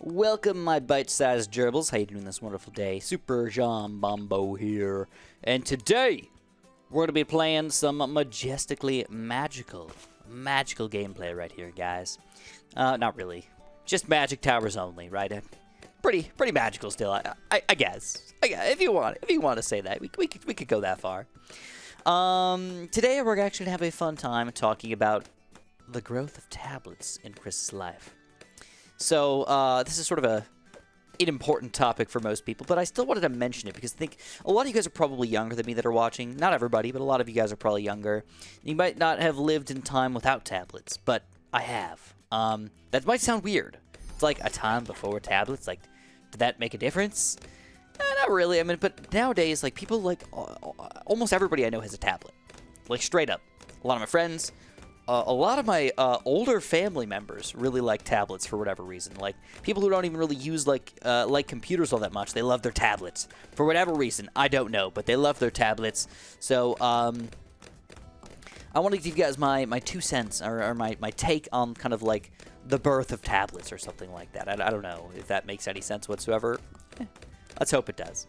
Welcome, my bite-sized gerbils. How you doing this wonderful day? Super Jean Bombo here. And today, we're going to be playing some majestically magical gameplay right here, guys. Not really. Just magic towers only, right? Pretty magical still, I guess. If you want to say that, we could go that far. Today, we're actually going to have a fun time talking about the growth of tablets in Chris's life. So, this is sort of an important topic for most people, but I still wanted to mention it because I think a lot of you guys are probably younger than me that are watching. Not everybody, but a lot of you guys are probably younger. You might not have lived in time without tablets, but I have. That might sound weird. It's like a time before tablets. Like, did that make a difference? Not really. I mean, but nowadays, like, people, like, almost everybody I know has a tablet. Like, straight up. A lot of my friends... a lot of my older family members really like tablets for whatever reason. Like, people who don't even really use, like computers all that much, they love their tablets. For whatever reason, I don't know, but they love their tablets. So, I want to give you guys my 2 cents, or my take on kind of, like, the birth of tablets or something like that. I don't know if that makes any sense whatsoever. Let's hope it does.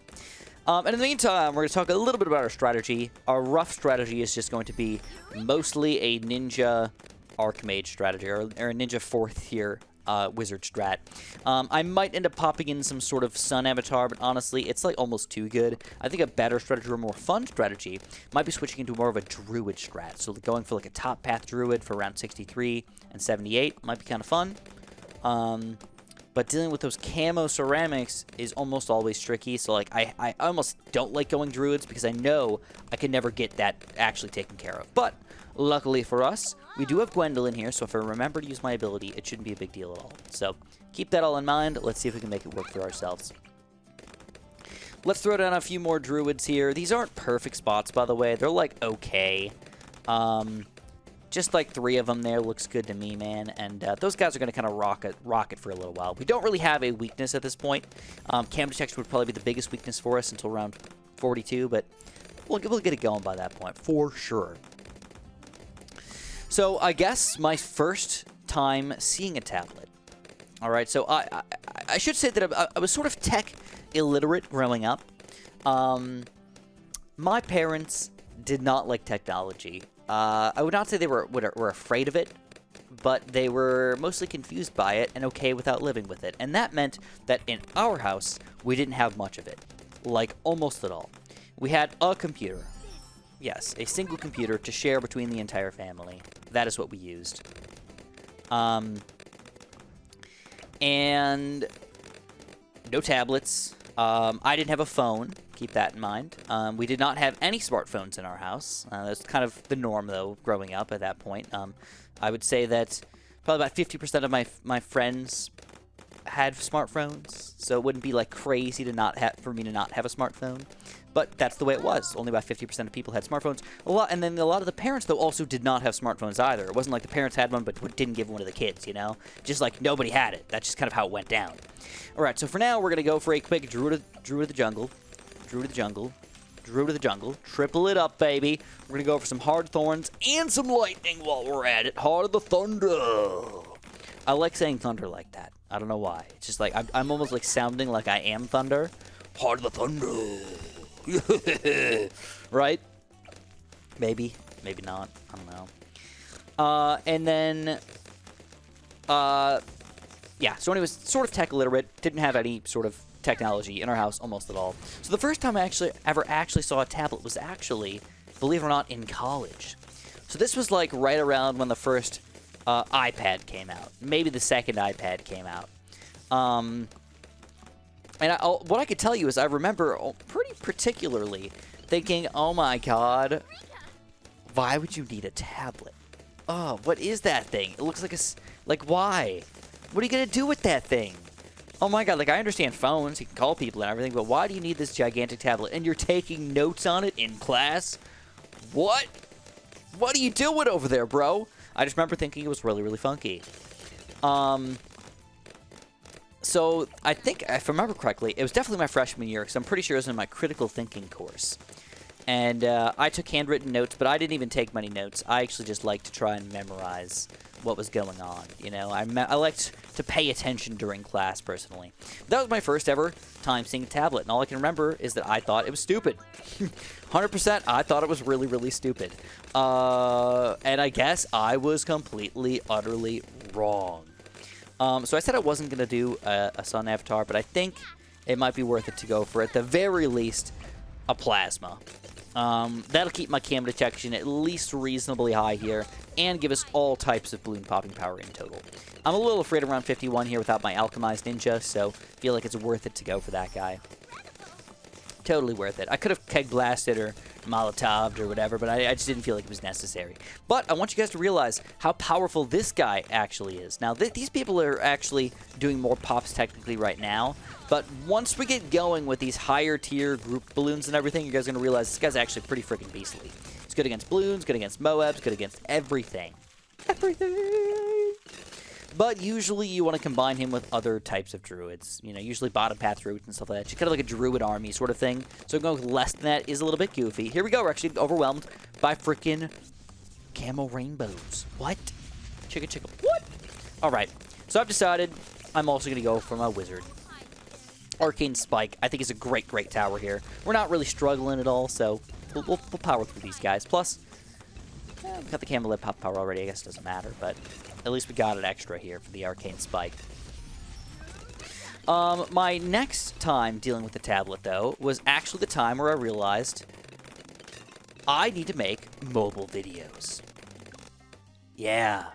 And in the meantime, we're going to talk a little bit about our strategy. Our rough strategy is just going to be mostly a ninja archmage strategy, or a ninja 4th tier wizard strat. I might end up popping in some sort of sun avatar, but honestly, it's like almost too good. I think a better strategy, or more fun strategy, might be switching into more of a druid strat. So going for like a top path druid for around 63 and 78 might be kind of fun. But dealing with those camo ceramics is almost always tricky. So, like, I almost don't like going druids because I know I can never get that actually taken care of. But, luckily for us, we do have Gwendolyn here. So, if I remember to use my ability, it shouldn't be a big deal at all. So, keep that all in mind. Let's see if we can make it work for ourselves. Let's throw down a few more druids here. These aren't perfect spots, by the way. They're, like, okay. Just like 3 of them there looks good to me, man. And those guys are going to kind of rock it for a little while. We don't really have a weakness at this point. Cam detection would probably be the biggest weakness for us until round 42, but we'll get it going by that point for sure. So I guess my first time seeing a tablet. All right, so I should say that I was sort of tech illiterate growing up. My parents did not like technology. I would not say they were afraid of it, but they were mostly confused by it and okay without living with it. And that meant that in our house, we didn't have much of it. Like, almost at all. We had a computer. Yes, a single computer to share between the entire family. That is what we used. And no tablets. I didn't have a phone. Keep that in mind. We did not have any smartphones in our house. That's kind of the norm, though, growing up at that point. I would say that probably about 50% of my friends had smartphones, so it wouldn't be like crazy for me to not have a smartphone. But that's the way it was. Only about 50% of people had smartphones. And then a lot of the parents, though, also did not have smartphones either. It wasn't like the parents had one but didn't give one to the kids, you know? Just like nobody had it. That's just kind of how it went down. All right, so for now, we're going to go for a quick Druid of the Jungle. Druid of the Jungle. Druid of the Jungle. Triple it up, baby. We're going to go for some Hard Thorns and some Lightning while we're at it. Heart of the Thunder. I like saying thunder like that. I don't know why. It's just like, I'm almost like sounding like I am thunder. Heart of the Thunder. Right? Maybe. Maybe not. I don't know. And then... yeah, so anyways, sort of tech illiterate. Didn't have any sort of technology in our house almost at all. So the first time I ever saw a tablet was actually, believe it or not, in college. So this was like right around when the first iPad came out. Maybe the second iPad came out. And what I could tell you is I remember pretty particularly thinking, oh my god, why would you need a tablet? Oh, what is that thing? It looks like like, why? What are you going to do with that thing? Oh my god, like, I understand phones, you can call people and everything, but why do you need this gigantic tablet? And you're taking notes on it in class? What? What are you doing over there, bro? I just remember thinking it was really, really funky. So, I think, if I remember correctly, it was definitely my freshman year, because I'm pretty sure it was in my critical thinking course. And I took handwritten notes, but I didn't even take many notes. I actually just like to try and memorize what was going on. You know, I liked to pay attention during class, personally. That was my first ever time seeing a tablet, and all I can remember is that I thought it was stupid. 100%, I thought it was really, really stupid. And I guess I was completely, utterly wrong. So I said I wasn't going to do a sun avatar, but I think it might be worth it to go for, at the very least, a plasma. That'll keep my cam detection at least reasonably high here, and give us all types of balloon popping power in total. I'm a little afraid around 51 here without my alchemized ninja, so feel like it's worth it to go for that guy. Totally worth it. I could have keg blasted or molotoved or whatever, but I just didn't feel like it was necessary. But I want you guys to realize how powerful this guy actually is. Now, these people are actually doing more pops technically right now, but once we get going with these higher tier group balloons and everything, you guys are going to realize this guy's actually pretty freaking beastly. He's good against balloons, good against Moabs, good against everything. Everything! But usually you want to combine him with other types of druids. You know, usually bottom path druids and stuff like that. Just kind of like a druid army sort of thing. So going with less than that is a little bit goofy. Here we go. We're actually overwhelmed by freaking camo rainbows. What? Chicka chicka. What? All right. So I've decided I'm also going to go for my wizard. Arcane Spike, I think, is a great, great tower here. We're not really struggling at all, so we'll power through these guys. Plus, we've got the camo lead pop power already. I guess it doesn't matter, but at least we got it extra here for the Arcane Spike. My next time dealing with the tablet, though, was actually the time where I realized I need to make mobile videos. Yeah.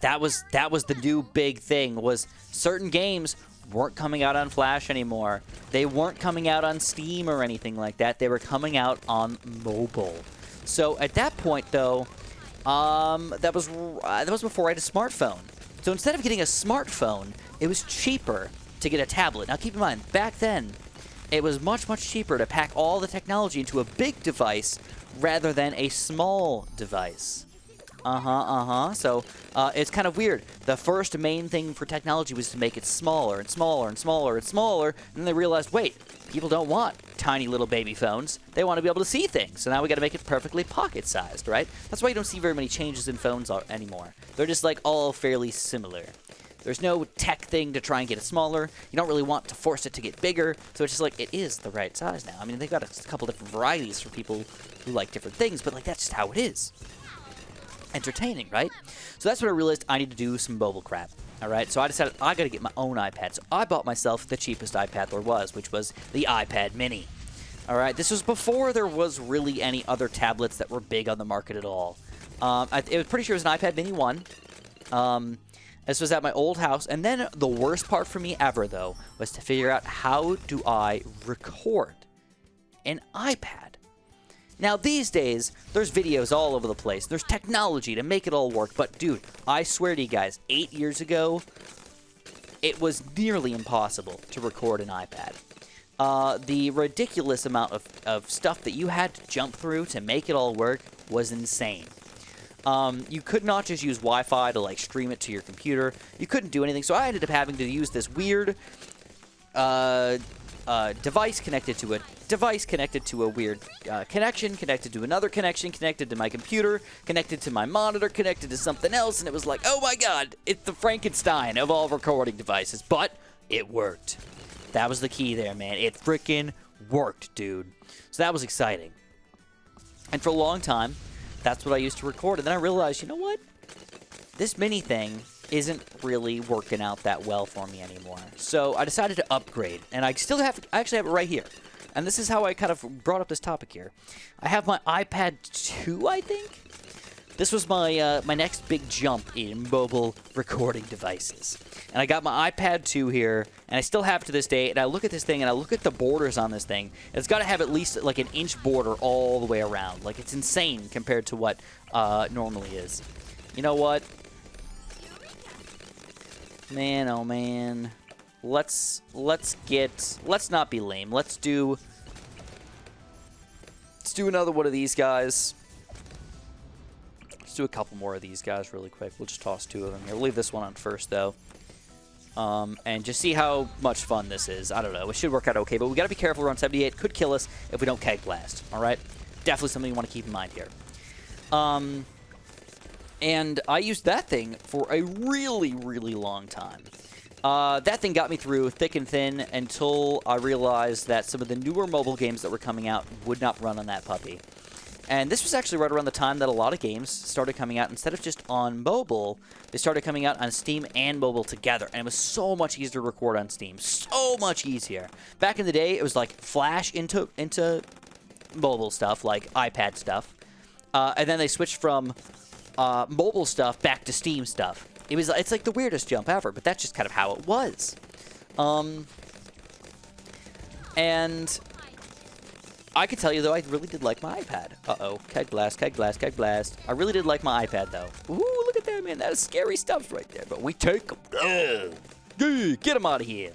That was the new big thing, was certain games weren't coming out on Flash anymore. They weren't coming out on Steam or anything like that. They were coming out on mobile. So at that point, though, that was before I had a smartphone. So instead of getting a smartphone, it was cheaper to get a tablet. Now keep in mind, back then, it was much, much cheaper to pack all the technology into a big device rather than a small device. So it's kind of weird. The first main thing for technology was to make it smaller and smaller and smaller and smaller, and then they realized, wait, people don't want tiny little baby phones. They want to be able to see things. So now we got to make it perfectly pocket-sized, right? That's why you don't see very many changes in phones anymore. They're just like all fairly similar. There's no tech thing to try and get it smaller. You don't really want to force it to get bigger. So it's just like, it is the right size now. I mean, they've got a couple different varieties for people who like different things, but like that's just how it is. Entertaining, right? So that's when I realized I need to do some mobile crap. All right, so I decided I got to get my own iPad. So I bought myself the cheapest iPad there was, which was the iPad Mini. All right, this was before there was really any other tablets that were big on the market at all. It was pretty sure it was an iPad Mini 1. This was at my old house. And then the worst part for me ever, though, was to figure out how do I record an iPad. Now, these days, there's videos all over the place. There's technology to make it all work. But, dude, I swear to you guys, 8 years ago, it was nearly impossible to record an iPad. The ridiculous amount of stuff that you had to jump through to make it all work was insane. You could not just use Wi-Fi to, like, stream it to your computer. You couldn't do anything. So I ended up having to use this weird device connected to a device, connected to a weird connection, connected to another connection, connected to my computer, connected to my monitor, connected to something else, and it was like, oh my god, it's the Frankenstein of all recording devices. But it worked. That was the key there, man. It freaking worked, dude. So that was exciting. And for a long time, that's what I used to record. And then I realized, you know what? This mini thing isn't really working out that well for me anymore. So I decided to upgrade, and I actually have it right here. And this is how I kind of brought up this topic here. I have my iPad 2, I think? This was my my next big jump in mobile recording devices. And I got my iPad 2 here, and I still have it to this day, and I look at this thing, and I look at the borders on this thing, and it's got to have at least like an inch border all the way around. Like, it's insane compared to what normally is. You know what? Man, oh man. Let's not be lame. Let's do another one of these guys. Let's do a couple more of these guys really quick. We'll just toss 2 of them here. We'll leave this one on first, though. And just see how much fun this is. I don't know. It should work out okay, but we got to be careful. We're on 78. Could kill us if we don't keg blast. All right? Definitely something you want to keep in mind here. And I used that thing for a really, really long time. That thing got me through thick and thin until I realized that some of the newer mobile games that were coming out would not run on that puppy. And this was actually right around the time that a lot of games started coming out. Instead of just on mobile, they started coming out on Steam and mobile together. And it was so much easier to record on Steam. So much easier. Back in the day, it was like Flash into mobile stuff, like iPad stuff. And then they switched from mobile stuff back to Steam stuff. It's like the weirdest jump ever, but that's just kind of how it was. And I could tell you, though, I really did like my iPad. Uh-oh. Keg blast, keg blast, keg blast. I really did like my iPad, though. Ooh, look at that, man. That is scary stuff right there. But we take them. Get them out of here.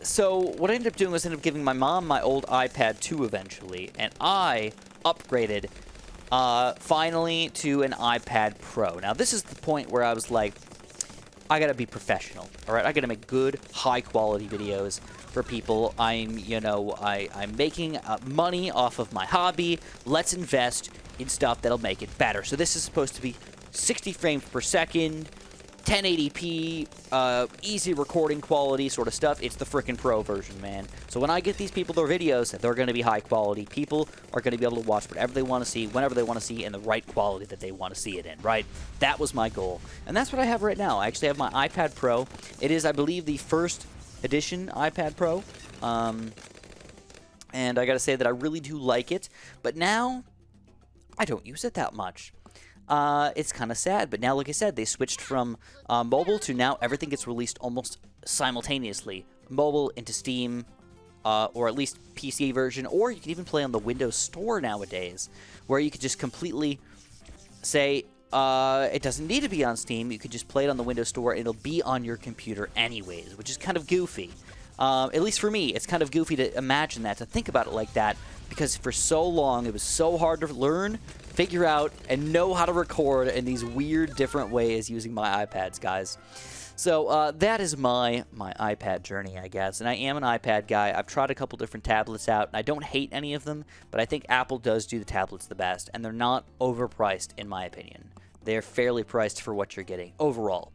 So what I ended up doing was giving my mom my old iPad 2 eventually. And I upgraded finally to an iPad Pro. Now, this is the point where I was like, I gotta be professional, all right? I gotta make good, high-quality videos for people. I'm making money off of my hobby. Let's invest in stuff that'll make it better. So this is supposed to be 60 frames per second, 1080p, easy recording quality sort of stuff. It's the frickin' Pro version, man. So when I get these people their videos, they're going to be high quality. People are going to be able to watch whatever they want to see, whenever they want to see, in the right quality that they want to see it in, right? That was my goal. And that's what I have right now. I actually have my iPad Pro. It is, I believe, the first edition iPad Pro. And I got to say that I really do like it. But now, I don't use it that much. It's kind of sad, but now, like I said, they switched from mobile to now everything gets released almost simultaneously. Mobile into Steam, or at least PC version, or you can even play on the Windows Store nowadays, where you could just completely say, it doesn't need to be on Steam, you could just play it on the Windows Store, and it'll be on your computer anyways, which is kind of goofy. At least for me, it's kind of goofy to imagine that, to think about it like that, because for so long, it was so hard to learn, figure out, and know how to record in these weird, different ways using my iPads, guys. So that is my iPad journey, I guess. And I am an iPad guy. I've tried a couple different tablets out, and I don't hate any of them, but I think Apple does do the tablets the best, and they're not overpriced, in my opinion. They're fairly priced for what you're getting overall.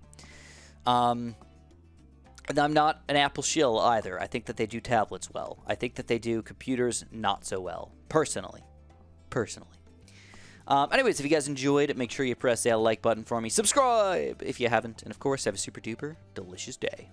And I'm not an Apple shill either. I think that they do tablets well. I think that they do computers not so well, personally. Anyways, if you guys enjoyed, make sure you press that like button for me. Subscribe if you haven't. And, of course, have a super duper delicious day.